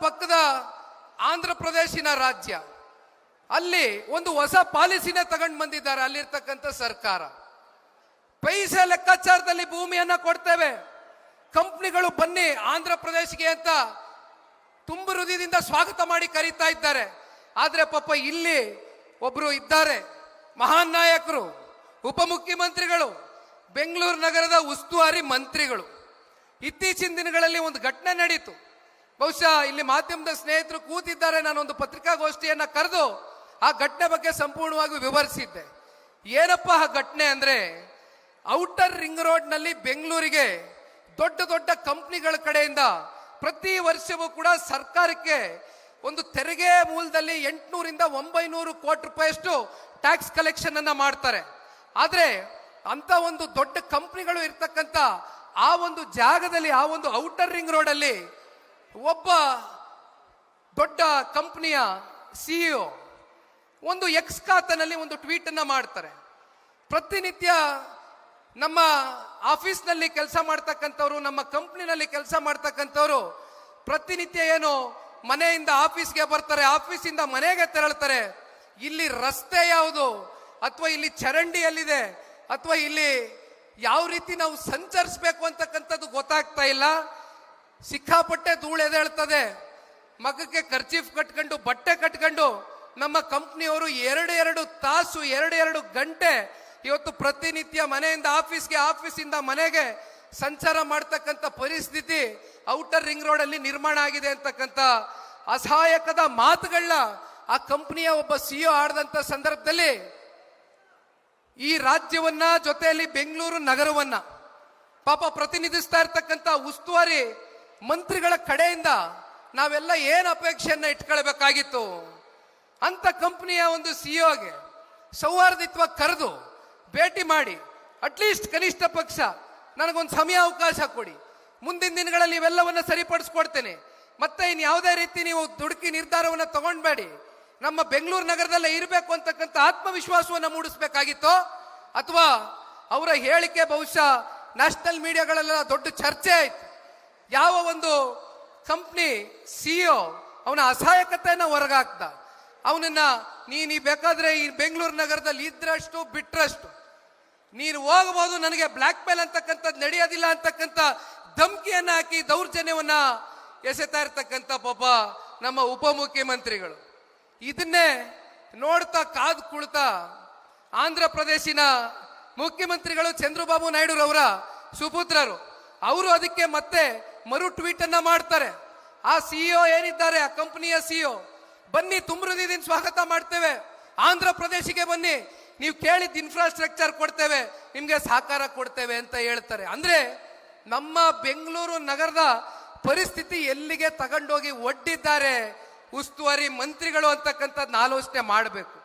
ಪಕ್ಕದ ಆಂಧ್ರ ಪ್ರದೇಶಿನ ರಾಜ್ಯ, ಅಲ್ಲಿ ಒಂದು ಹೊಸ ಪಾಲಿಸಿನೇ ತಗೊಂಡು ಬಂದಿದ್ದಾರೆ ಅಲ್ಲಿರ್ತಕ್ಕಂಥ ಸರ್ಕಾರ. ಪೈಸೆ ಲೆಕ್ಕಾಚಾರದಲ್ಲಿ ಭೂಮಿಯನ್ನ ಕೊಡ್ತೇವೆ, ಕಂಪ್ನಿಗಳು ಬನ್ನಿ ಆಂಧ್ರ ಪ್ರದೇಶಕ್ಕೆ ಅಂತ ತುಂಬು ಹೃದಯದಿಂದ ಸ್ವಾಗತ ಮಾಡಿ ಕರೀತಾ ಇದ್ದಾರೆ. ಆದ್ರೆ ಪಾಪ ಇಲ್ಲಿ ಒಬ್ರು ಇದ್ದಾರೆ, ಮಹಾನ್ ನಾಯಕರು, ಉಪಮುಖ್ಯಮಂತ್ರಿಗಳು, ಬೆಂಗಳೂರು ನಗರದ ಉಸ್ತುವಾರಿ ಮಂತ್ರಿಗಳು. ಇತ್ತೀಚಿನ ದಿನಗಳಲ್ಲಿ ಒಂದು ಘಟನೆ ನಡೀತು. ಬಹುಶಃ ಇಲ್ಲಿ ಮಾಧ್ಯಮದ ಸ್ನೇಹಿತರು ಕೂತಿದ್ದಾರೆ, ನಾನೊಂದು ಪತ್ರಿಕಾಗೋಷ್ಠಿಯನ್ನ ಕರೆದು ಆ ಘಟನೆ ಬಗ್ಗೆ ಸಂಪೂರ್ಣವಾಗಿ ವಿವರಿಸಿದ್ದೆ. ಏನಪ್ಪ ಆ ಘಟನೆ ಅಂದ್ರೆ, ಔಟರ್ ರಿಂಗ್ ರೋಡ್ ನಲ್ಲಿ ಬೆಂಗಳೂರಿಗೆ ದೊಡ್ಡ ದೊಡ್ಡ ಕಂಪ್ನಿಗಳ ಕಡೆಯಿಂದ ಪ್ರತಿ ವರ್ಷವೂ ಕೂಡ ಸರ್ಕಾರಕ್ಕೆ ಒಂದು ತೆರಿಗೆ ಮೂಲದಲ್ಲಿ 800ರಿಂದ 900 ಕೋಟಿ ರೂಪಾಯಿಯಷ್ಟು ಟ್ಯಾಕ್ಸ್ ಕಲೆಕ್ಷನ್ ಅನ್ನ ಮಾಡ್ತಾರೆ. ಆದ್ರೆ ಅಂತ ಒಂದು ದೊಡ್ಡ ಕಂಪ್ನಿಗಳು ಇರ್ತಕ್ಕಂಥ ಆ ಒಂದು ಜಾಗದಲ್ಲಿ, ಆ ಒಂದು ಔಟರ್ ರಿಂಗ್ ರೋಡ್ ಅಲ್ಲಿ ಒಬ್ಬ ದೊಡ್ಡ ಕಂಪನಿಯ ಸಿಇಒ ಒಂದು ಎಕ್ಸ್ ಖಾತೆನಲ್ಲಿ ಒಂದು ಟ್ವೀಟ್ ಅನ್ನ ಮಾಡ್ತಾರೆ. ಪ್ರತಿನಿತ್ಯ ನಮ್ಮ ಆಫೀಸ್ನಲ್ಲಿ ಕೆಲಸ ಮಾಡ್ತಕ್ಕಂಥವ್ರು, ನಮ್ಮ ಕಂಪ್ನಿನಲ್ಲಿ ಕೆಲಸ ಮಾಡ್ತಕ್ಕಂಥವ್ರು ಪ್ರತಿನಿತ್ಯ ಏನು ಮನೆಯಿಂದ ಆಫೀಸ್ಗೆ ಬರ್ತಾರೆ, ಆಫೀಸಿಂದ ಮನೆಗೆ ತೆರಳ್ತಾರೆ. ಇಲ್ಲಿ ರಸ್ತೆ ಯಾವುದು, ಅಥವಾ ಇಲ್ಲಿ ಚರಂಡಿ ಎಲ್ಲಿದೆ, ಅಥವಾ ಇಲ್ಲಿ ಯಾವ ರೀತಿ ನಾವು ಸಂಚರಿಸಬೇಕು ಅಂತಕ್ಕಂಥದ್ದು ಗೊತ್ತಾಗ್ತಾ ಇಲ್ಲ. ಸಿಕ್ಕಾಪಟ್ಟೆ ಧೂಳು ಎದ್ದೇಳ್ತದೆ. ಮಗಕ್ಕೆ ಖರ್ಚೀಫ್ ಕಟ್ಕೊಂಡು, ಬಟ್ಟೆ ಕಟ್ಕೊಂಡು ನಮ್ಮ ಕಂಪ್ನಿಯವರು 2 ತಾಸು 2 ಗಂಟೆ ಇವತ್ತು ಪ್ರತಿನಿತ್ಯ ಮನೆಯಿಂದ ಆಫೀಸ್ಗೆ, ಆಫೀಸಿಂದ ಮನೆಗೆ ಸಂಚಾರ ಮಾಡ್ತಕ್ಕಂಥ ಪರಿಸ್ಥಿತಿ ಔಟರ್ ರಿಂಗ್ ರೋಡ್ ಅಲ್ಲಿ ನಿರ್ಮಾಣ ಆಗಿದೆ ಅಂತಕ್ಕಂಥ ಅಸಹಾಯಕದ ಮಾತುಗಳನ್ನ ಆ ಕಂಪನಿಯ ಒಬ್ಬ ಸಿಇಒ ಆಡದಂತ ಸಂದರ್ಭದಲ್ಲಿ ಈ ರಾಜ್ಯವನ್ನ, ಜೊತೆಯಲ್ಲಿ ಬೆಂಗಳೂರು ನಗರವನ್ನ ಪಾಪ ಪ್ರತಿನಿಧಿಸ್ತಾ ಇರ್ತಕ್ಕಂಥ ಉಸ್ತುವಾರಿ ಮಂತ್ರಿಗಳ ಕಡೆಯಿಂದ ನಾವೆಲ್ಲ ಏನ್ ಅಪೇಕ್ಷೆಯನ್ನ ಇಟ್ಕೊಳ್ಬೇಕಾಗಿತ್ತು ಅಂತ ಕಂಪನಿಯ ಒಂದು ಸಿಇಒಗೆ ಸೌಹಾರ್ದಿತ್ವ ಕರೆದು ಭೇಟಿ ಮಾಡಿ, ಅಟ್ಲೀಸ್ಟ್ ಕನಿಷ್ಠ ಪಕ್ಷ ನನಗೊಂದು ಸಮಯ ಅವಕಾಶ ಕೊಡಿ, ಮುಂದಿನ ದಿನಗಳಲ್ಲಿ ಇವೆಲ್ಲವನ್ನ ಸರಿಪಡಿಸ್ಕೊಡ್ತೇನೆ, ಮತ್ತೆ ಇನ್ ಯಾವುದೇ ರೀತಿ ನೀವು ದುಡುಕಿ ನಿರ್ಧಾರವನ್ನ ತಗೊಂಡ್ಬೇಡಿ, ನಮ್ಮ ಬೆಂಗಳೂರು ನಗರದಲ್ಲೇ ಇರಬೇಕು ಅಂತಕ್ಕಂಥ ಆತ್ಮವಿಶ್ವಾಸವನ್ನ ಮೂಡಿಸ್ಬೇಕಾಗಿತ್ತು. ಅಥವಾ ಅವರ ಹೇಳಿಕೆ ಬಹುಶಃ ನ್ಯಾಷನಲ್ ಮೀಡಿಯಾಗಳೆಲ್ಲ ದೊಡ್ಡ ಚರ್ಚೆ ಆಯ್ತು. ಯಾವ ಒಂದು ಕಂಪ್ನಿ ಸಿಇಒ ಅವನ ಅಸಹಾಯಕತೆಯನ್ನ ಹೊರಗಾಕ್ದ, ಅವನನ್ನ ನೀನು ಬೇಕಾದ್ರೆ ಈ ಬೆಂಗಳೂರು ನಗರದಲ್ಲಿ ಇದ್ರಷ್ಟು ಬಿಟ್ರಷ್ಟು ನೀನು ಹೋಗಬಹುದು, ನನಗೆ ಬ್ಲಾಕ್ ಮೇಲ್ ಅಂತಕ್ಕಂಥದ್ದು ನಡೆಯೋದಿಲ್ಲ ಅಂತಕ್ಕಂಥ ಧಮಕಿಯನ್ನ ಹಾಕಿ ದೌರ್ಜನ್ಯವನ್ನ ಎಸೆತಾ ಇರ್ತಕ್ಕಂಥ ಪಾಪ ನಮ್ಮ ಉಪಮುಖ್ಯಮಂತ್ರಿಗಳು. ಇದನ್ನೇ ನೋಡ್ತಾ ಕಾದು ಕುಳ್ತಾ ಆಂಧ್ರ ಪ್ರದೇಶಿನ ಮುಖ್ಯಮಂತ್ರಿಗಳು ಚಂದ್ರಬಾಬು ನಾಯ್ಡುರವರ ಸುಪುತ್ರರು ಅವರು ಅದಕ್ಕೆ ಮತ್ತೆ ಮರು ಟ್ವೀಟ್ ಅನ್ನ ಮಾಡ್ತಾರೆ. ಆ ಸಿಇಒ ಏನಿದ್ದಾರೆ, ಆ ಕಂಪನಿಯ ಸಿಇಒ, ಬನ್ನಿ ತುಂಬ ಹೃದಯದಿಂದ ಸ್ವಾಗತ ಮಾಡ್ತೇವೆ, ಆಂಧ್ರ ಪ್ರದೇಶಕ್ಕೆ ಬನ್ನಿ, ನೀವು ಕೇಳಿದ ಇನ್ಫ್ರಾಸ್ಟ್ರಕ್ಚರ್ ಕೊಡ್ತೇವೆ, ನಿಮ್ಗೆ ಸಹಕಾರ ಕೊಡ್ತೇವೆ ಅಂತ ಹೇಳ್ತಾರೆ. ಅಂದ್ರೆ ನಮ್ಮ ಬೆಂಗಳೂರು ನಗರದ ಪರಿಸ್ಥಿತಿ ಎಲ್ಲಿಗೆ ತಗೊಂಡೋಗಿ ಒಡ್ಡಿದ್ದಾರೆ ಉಸ್ತುವಾರಿ ಮಂತ್ರಿಗಳು ಅಂತಕ್ಕಂಥದ್ದನ್ನ ಆಲೋಚನೆ ಮಾಡಬೇಕು.